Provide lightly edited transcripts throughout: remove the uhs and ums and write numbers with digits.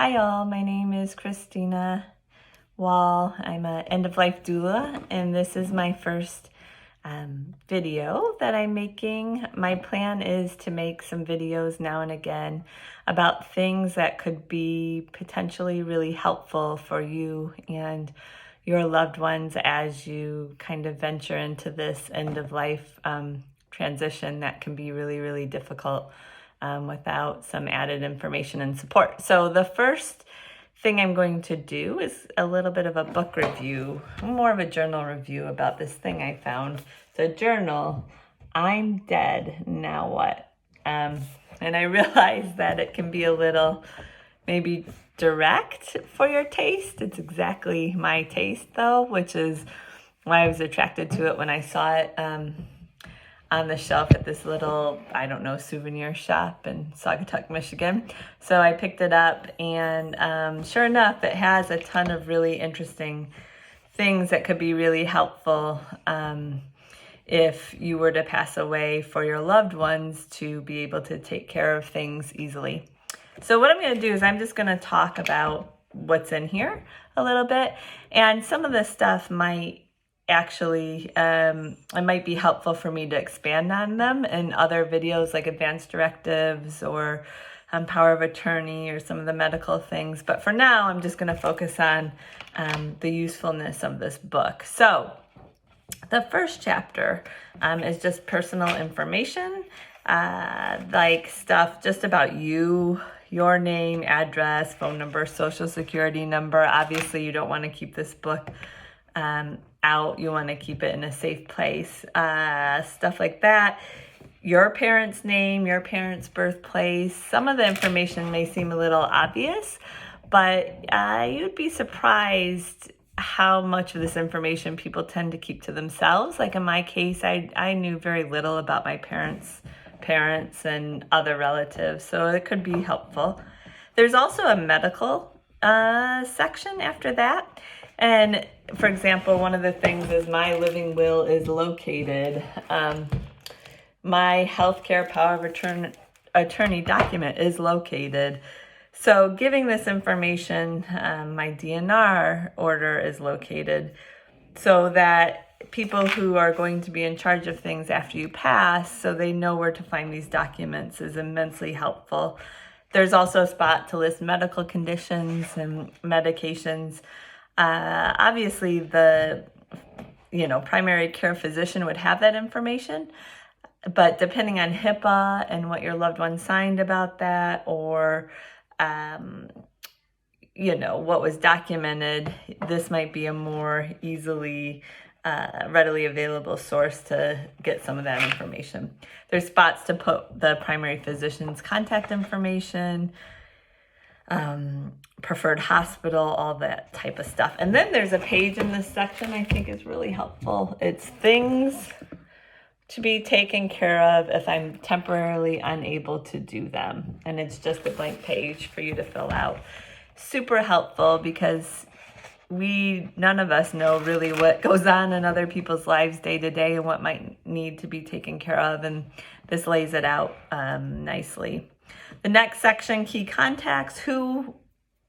Hi all, my name is Christina Wall. I'm an end-of-life doula, and this is my first video that I'm making. My plan is to make some videos now and again about things that could be potentially really helpful for you and your loved ones as you kind of venture into this end-of-life transition that can be really, really difficult without some added information and support. So the first thing I'm going to do is a little bit of a book review, more of a journal review about this thing I found. It's a journal, I'm Dead, Now What? And I realized that it can be a little maybe direct for your taste. It's exactly my taste though, which is why I was attracted to it when I saw it on the shelf at this little, souvenir shop in Saugatuck, Michigan. So I picked it up, and sure enough, it has a ton of really interesting things that could be really helpful if you were to pass away, for your loved ones to be able to take care of things easily. So what I'm going to do is I'm just going to talk about what's in here a little bit, and some of this stuff might actually, it might be helpful for me to expand on them in other videos like advanced directives or power of attorney or some of the medical things. But for now, I'm just going to focus on the usefulness of this book. So the first chapter is just personal information, like stuff just about you, your name, address, phone number, social security number. Obviously, you don't want to keep this book out. You want to keep it in a safe place. Stuff like that. Your parents' name, your parents' birthplace. Some of the information may seem a little obvious, but you'd be surprised how much of this information people tend to keep to themselves. Like in my case, I knew very little about my parents' and other relatives, so it could be helpful. There's also a medical section after that. And for example, one of the things is my living will is located. My healthcare power of attorney document is located. So giving this information, my DNR order is located, so that people who are going to be in charge of things after you pass, so they know where to find these documents, is immensely helpful. There's also a spot to list medical conditions and medications. Obviously, the primary care physician would have that information, but depending on HIPAA and what your loved one signed about that, or what was documented, this might be a more easily readily available source to get some of that information. There's spots to put the primary physician's contact information, preferred hospital, all that type of stuff. And then there's a page in this section I think is really helpful. It's things to be taken care of if I'm temporarily unable to do them. And it's just a blank page for you to fill out. Super helpful, because none of us know really what goes on in other people's lives day to day and what might need to be taken care of. And this lays it out nicely. The next section, key contacts. Who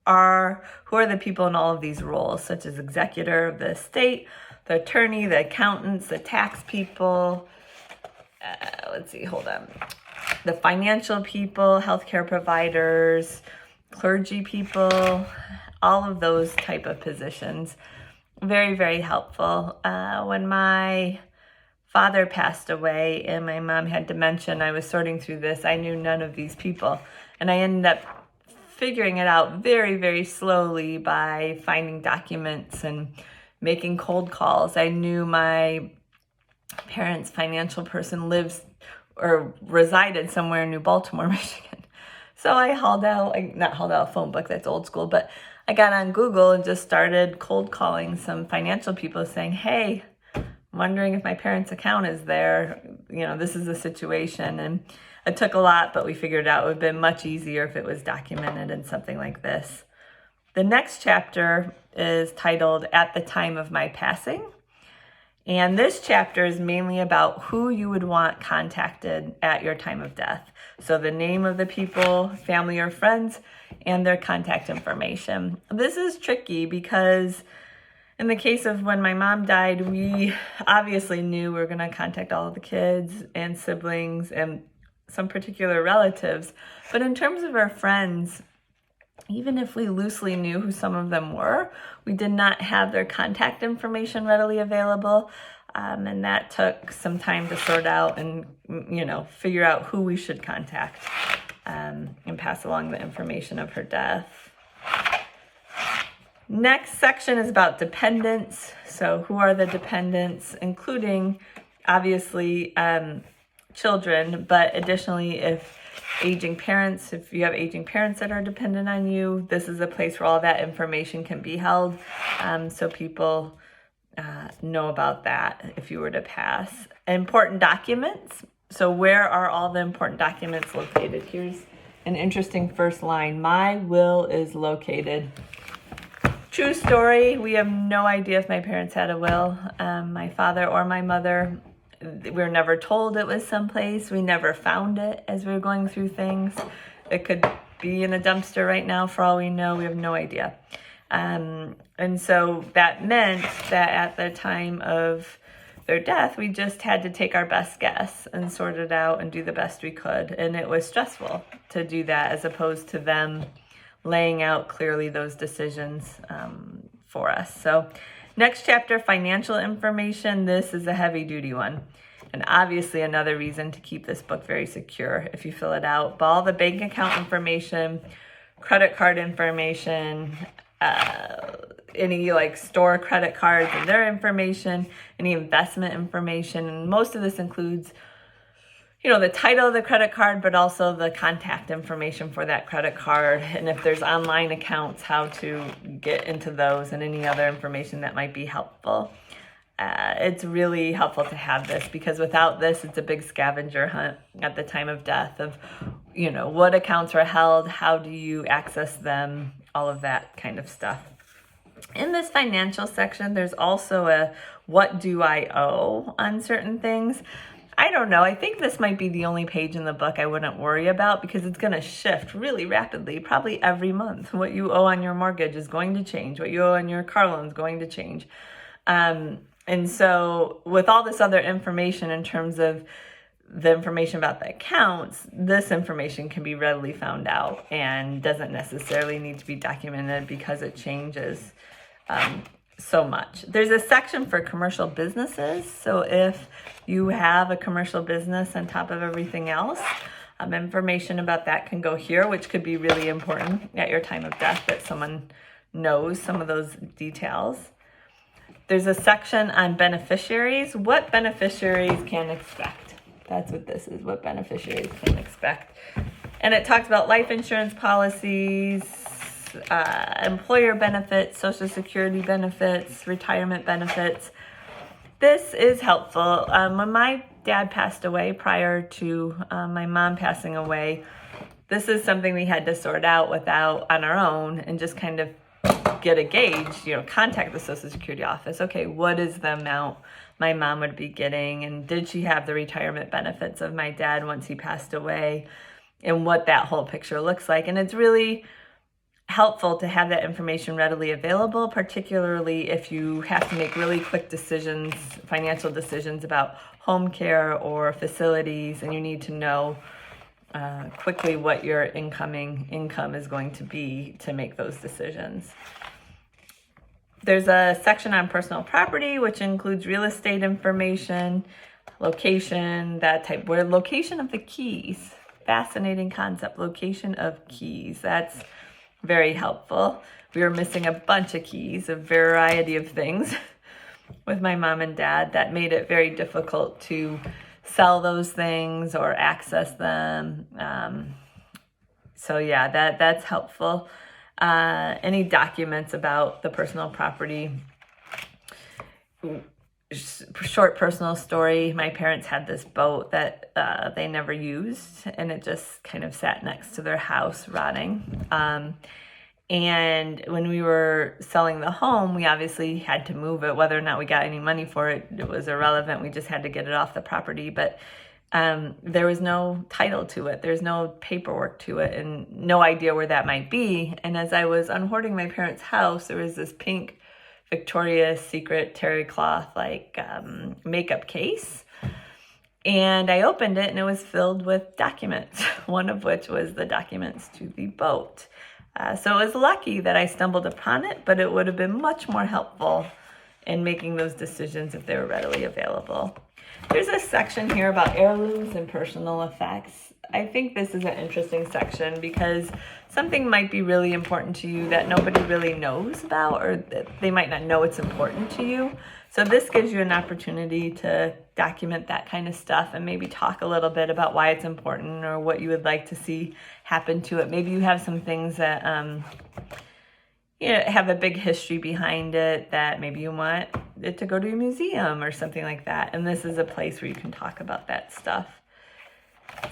are the people in all of these roles, such as executor of the estate, the attorney, the accountants, the tax people, the financial people, healthcare providers, clergy people, all of those type of positions. Very, very helpful. When my father passed away and my mom had dementia, I was sorting through this. I knew none of these people, and I ended up figuring it out very, very slowly by finding documents and making cold calls. I knew my parents' financial person lives or resided somewhere in New Baltimore, Michigan. So I not hauled out a phone book, that's old school, but I got on Google and just started cold calling some financial people saying, hey, I'm wondering if my parents' account is there. This is the situation. And it took a lot, but we figured it out. It would have been much easier if it was documented in something like this. The next chapter is titled At the Time of My Passing. And this chapter is mainly about who you would want contacted at your time of death. So the name of the people, family or friends, and their contact information. This is tricky because in the case of when my mom died, we obviously knew we were going to contact all of the kids and siblings and some particular relatives. But in terms of our friends, even if we loosely knew who some of them were, we did not have their contact information readily available. And that took some time to sort out and, figure out who we should contact and pass along the information of her death. Next section is about dependents. So who are the dependents, including obviously children, but additionally if you have aging parents that are dependent on you, this is a place where all that information can be held. So people know about that if you were to pass. Important documents. So where are all the important documents located? Here's an interesting first line. My will is located. True story. We have no idea if my parents had a will. My father or my mother, we were never told it was someplace. We never found it as we were going through things. It could be in a dumpster right now for all we know. We have no idea. And so that meant that at the time of their death, we just had to take our best guess and sort it out and do the best we could. And it was stressful to do that as opposed to them laying out clearly those decisions for us. So next chapter, financial information. This is a heavy duty one. And obviously another reason to keep this book very secure if you fill it out. But all the bank account information, credit card information, any store credit cards and their information, any investment information. And most of this includes the title of the credit card, but also the contact information for that credit card. And if there's online accounts, how to get into those and any other information that might be helpful. It's really helpful to have this because without this, it's a big scavenger hunt at the time of death of, what accounts are held, how do you access them, all of that kind of stuff. In this financial section, there's also a what do I owe on certain things. I don't know. I think this might be the only page in the book I wouldn't worry about because it's going to shift really rapidly, probably every month. What you owe on your mortgage is going to change. What you owe on your car loan is going to change. And so with all this other information in terms of the information about the accounts, this information can be readily found out and doesn't necessarily need to be documented because it changes so much. There's a section for commercial businesses. So if you have a commercial business on top of everything else, information about that can go here, which could be really important at your time of death that someone knows some of those details. There's a section on beneficiaries. What beneficiaries can expect? That's what this is, what beneficiaries can expect. And it talks about life insurance policies, employer benefits, Social Security benefits, retirement benefits. This is helpful. When my dad passed away prior to my mom passing away, this is something we had to sort out on our own and just kind of get a gauge, contact the Social Security office. Okay, what is the amount my mom would be getting? And did she have the retirement benefits of my dad once he passed away? And what that whole picture looks like. And it's really helpful to have that information readily available, particularly if you have to make really quick decisions, financial decisions about home care or facilities, and you need to know quickly what your income is going to be to make those decisions. There's a section on personal property, which includes real estate information, location, that type. Where location of the keys, fascinating concept, location of keys. That's very helpful. We were missing a bunch of keys, a variety of things with my mom and dad that made it very difficult to sell those things or access them. So yeah, that's helpful. Any documents about the personal property. Short personal story. My parents had this boat that they never used, and it just kind of sat next to their house rotting. And when we were selling the home, we obviously had to move it. Whether or not we got any money for it, it was irrelevant. We just had to get it off the property. But There was no title to it. There's no paperwork to it and no idea where that might be. And as I was unhoarding my parents' house, there was this pink Victoria's Secret terry cloth makeup case. And I opened it and it was filled with documents, one of which was the documents to the boat. So it was lucky that I stumbled upon it, but it would have been much more helpful in making those decisions if they were readily available. There's a section here about heirlooms and personal effects. I think this is an interesting section because something might be really important to you that nobody really knows about, or they might not know it's important to you. So this gives you an opportunity to document that kind of stuff and maybe talk a little bit about why it's important or what you would like to see happen to it. Maybe you have some things that have a big history behind it that maybe you want it to go to a museum or something like that. And this is a place where you can talk about that stuff.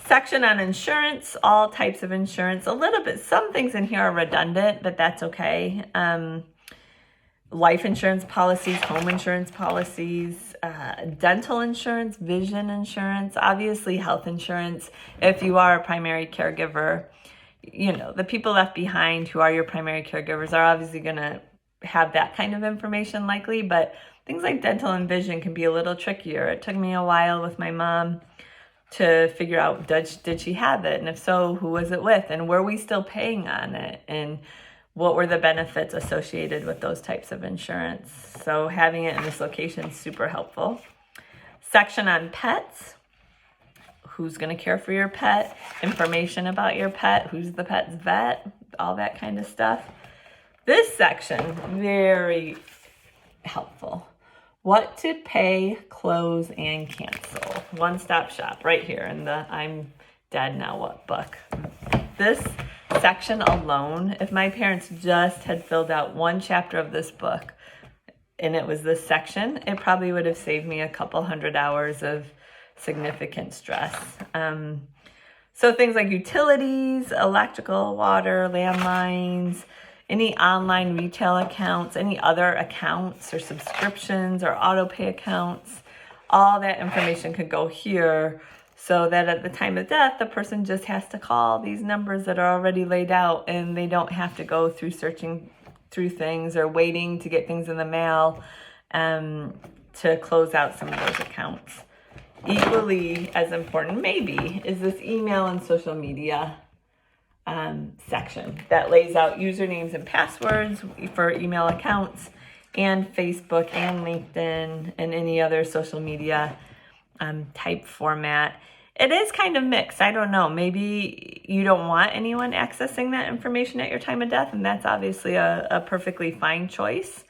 Section on insurance, all types of insurance. A little bit, some things in here are redundant, but that's okay. Life insurance policies, home insurance policies, dental insurance, vision insurance, obviously health insurance. If you are a primary caregiver, the people left behind who are your primary caregivers are obviously going to have that kind of information likely, but things like dental and vision can be a little trickier. It took me a while with my mom to figure out, did she have it? And if so, who was it with? And were we still paying on it? And what were the benefits associated with those types of insurance? So having it in this location is super helpful. Section on pets. Who's going to care for your pet? Information about your pet. Who's the pet's vet? All that kind of stuff. This section, very helpful. What to pay, close, and cancel. One-stop shop right here in the I'm Dead Now What book. This section alone, if my parents just had filled out one chapter of this book and it was this section, it probably would have saved me a couple hundred hours of significant stress. So things like utilities, electrical, water, landlines, any online retail accounts, any other accounts or subscriptions or auto pay accounts, all that information could go here so that at the time of death, the person just has to call these numbers that are already laid out and they don't have to go through searching through things or waiting to get things in the mail to close out some of those accounts. Equally as important, maybe, is this email and social media section that lays out usernames and passwords for email accounts and Facebook and LinkedIn and any other social media type format. It is kind of mixed. I don't know. Maybe you don't want anyone accessing that information at your time of death, and that's obviously a perfectly fine choice.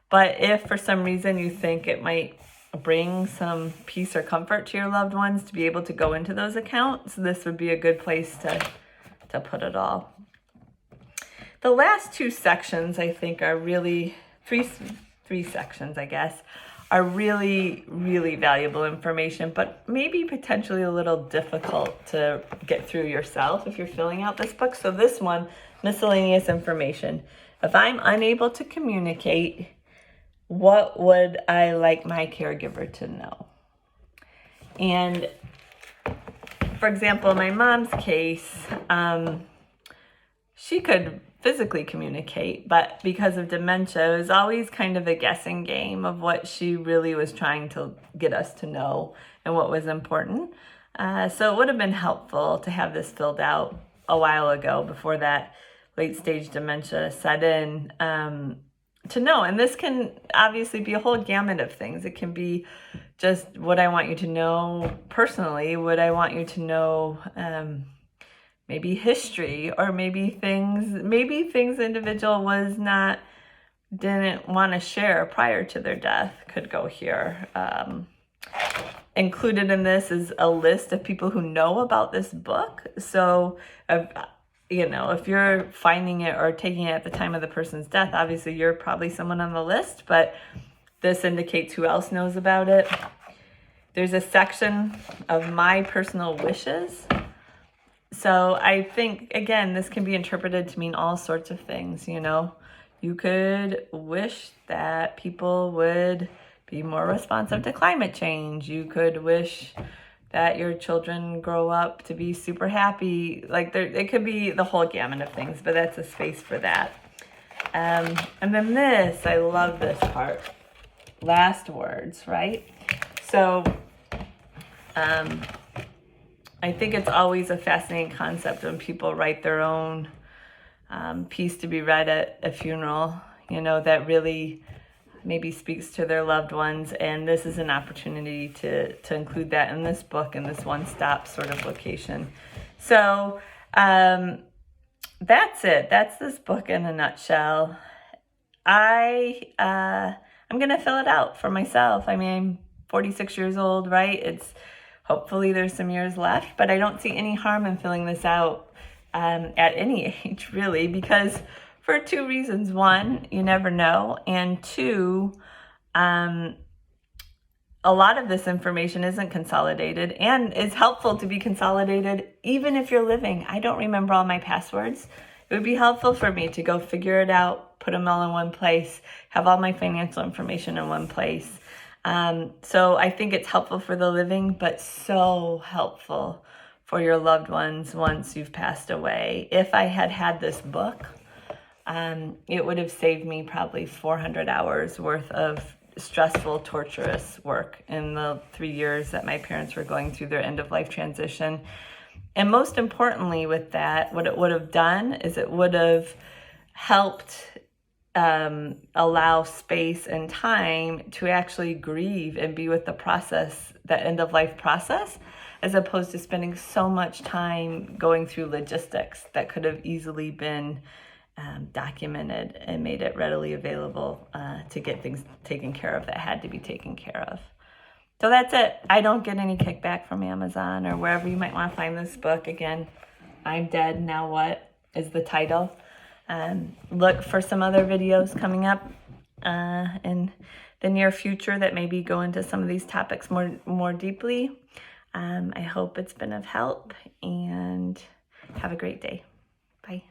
But if for some reason you think it might bring some peace or comfort to your loved ones to be able to go into those accounts, this would be a good place to put it all. The last two sections, I think, are really, three sections, I guess, are really, really valuable information, but maybe potentially a little difficult to get through yourself if you're filling out this book. So this one, miscellaneous information. If I'm unable to communicate, what would I like my caregiver to know? And for example, in my mom's case, she could physically communicate, but because of dementia, it was always kind of a guessing game of what she really was trying to get us to know and what was important. So it would have been helpful to have this filled out a while ago before that late stage dementia set in, to know. And this can obviously be a whole gamut of things. It can be just what I want you to know personally, what I want you to know, maybe history, or maybe things the individual didn't want to share prior to their death could go here. Included in this is a list of people who know about this book. So if you're finding it or taking it at the time of the person's death, obviously you're probably someone on the list, but this indicates who else knows about it. There's a section of my personal wishes. So I think, again, this can be interpreted to mean all sorts of things. You could wish that people would be more responsive to climate change. You could wish that your children grow up to be super happy. Like it could be the whole gamut of things, but that's a space for that. And then this, I love this part. Last words, right? So I think it's always a fascinating concept when people write their own piece to be read at a funeral, that really maybe speaks to their loved ones. And this is an opportunity to include that in this book, in this one-stop sort of location. So that's it. That's this book in a nutshell. I'm going to fill it out for myself. I mean, I'm 46 years old, right? Hopefully there's some years left, but I don't see any harm in filling this out at any age, really, because for two reasons. One, you never know. And two, a lot of this information isn't consolidated and is helpful to be consolidated even if you're living. I don't remember all my passwords. It would be helpful for me to go figure it out, put them all in one place, have all my financial information in one place. So I think it's helpful for the living, but so helpful for your loved ones once you've passed away. If I had had this book, it would have saved me probably 400 hours worth of stressful, torturous work in the 3 years that my parents were going through their end-of-life transition. And most importantly with that, what it would have done is it would have helped allow space and time to actually grieve and be with the process, the end-of-life process, as opposed to spending so much time going through logistics that could have easily been documented and made it readily available to get things taken care of that had to be taken care of. So that's it. I don't get any kickback from Amazon or wherever you might want to find this book. Again, I'm Dead, Now What is the title. Look for some other videos coming up in the near future that maybe go into some of these topics more deeply. I hope it's been of help, and have a great day. Bye.